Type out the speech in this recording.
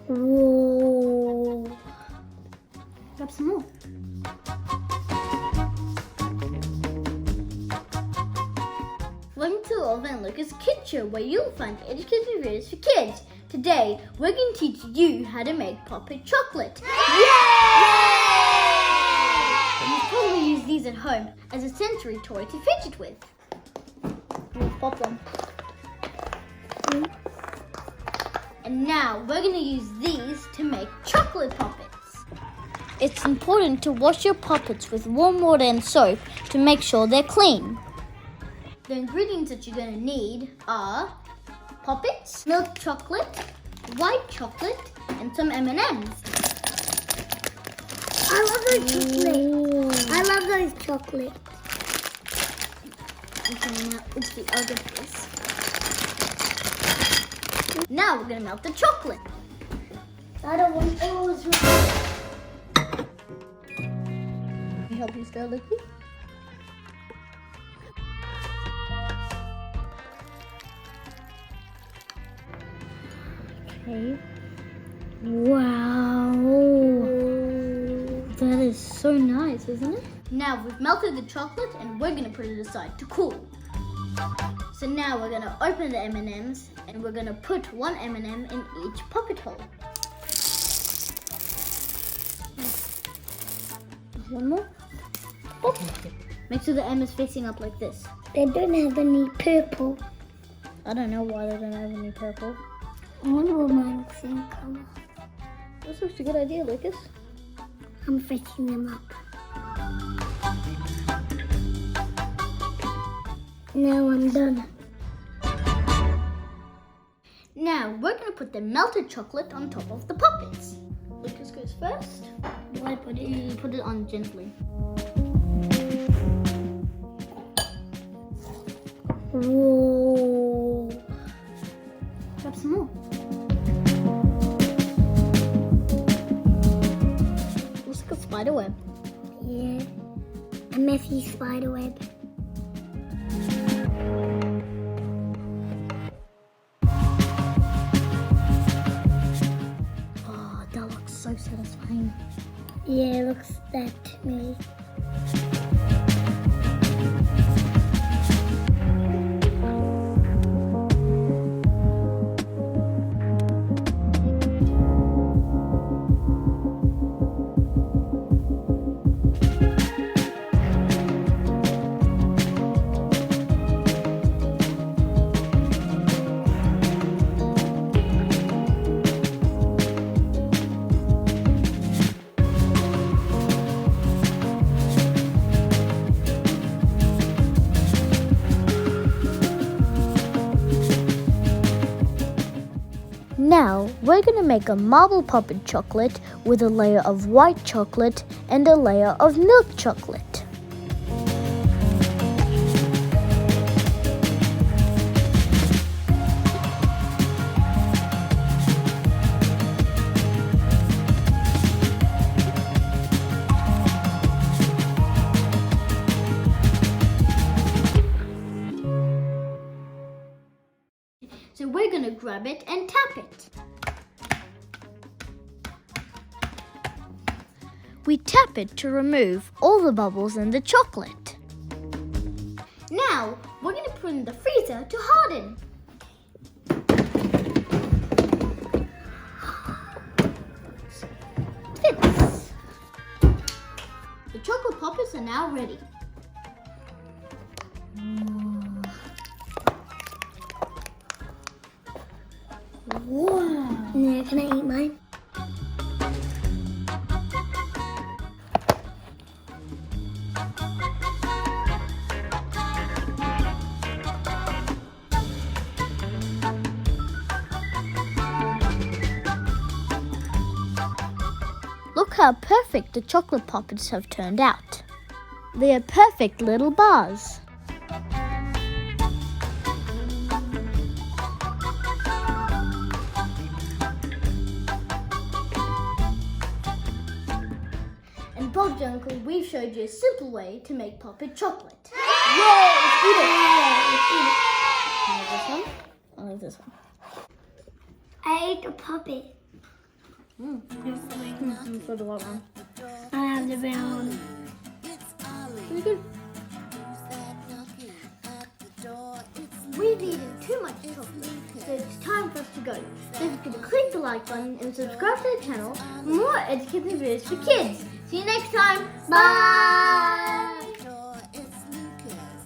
Whoa. Grab some more. Welcome to Oliver and Lucas Kids Show, where you'll find educational videos for kids. Today, we're going to teach you how to make poppet chocolate. Yay! You probably use these at home as a sensory toy to fidget with. We'll pop them. And now we're going to use these to make chocolate poppets. It's important to wash your poppets with warm water and soap to make sure they're clean. The ingredients that you're going to need are poppets, milk chocolate, white chocolate, and some M&Ms. I love those chocolates. I love those chocolates. Okay, now it's the other piece. Now we're going to melt the chocolate. I don't want those. Can you help you stir liquid? Okay. Wow. That is so nice, isn't it? Now we've melted the chocolate and we're going to put it aside to cool. So now we're going to open the M&Ms and we're going to put one M&M in each poppet hole. One more. Oh. Make sure the M is facing up like this. They don't have any purple. I don't know why they don't have any purple. I wonder what mine's the same color. That's such a good idea, Lucas. I'm fixing them up. Now I'm done. Now we're going to put the melted chocolate on top of the poppets. Lucas goes first. Why put it? You put it on gently. Whoa. Grab some more. Looks like a spider web. Yeah. A messy spider web. Oh, that looks so satisfying. Yeah, it looks that to me. Now, we're going to make a marble poppet chocolate with a layer of white chocolate and a layer of milk chocolate. So we're going to grab it and tap it. We tap it to remove all the bubbles in the chocolate. Now, we're going to put it in the freezer to harden. Fits. The chocolate poppets are now ready. Wow. Now, can I eat mine? Look how perfect the chocolate poppets have turned out. They are perfect little bars. And Bob's Uncle, we've showed you a simple way to make poppet chocolate. Yay! Let's eat it! I like this one. I like this one. I ate a puppet. So the one. I have the brown one. Pretty good. We've eaten too much chocolate, so it's time for us to go. Don't forget to click the like button and subscribe to the channel for more educational videos for kids. See you next time. Bye!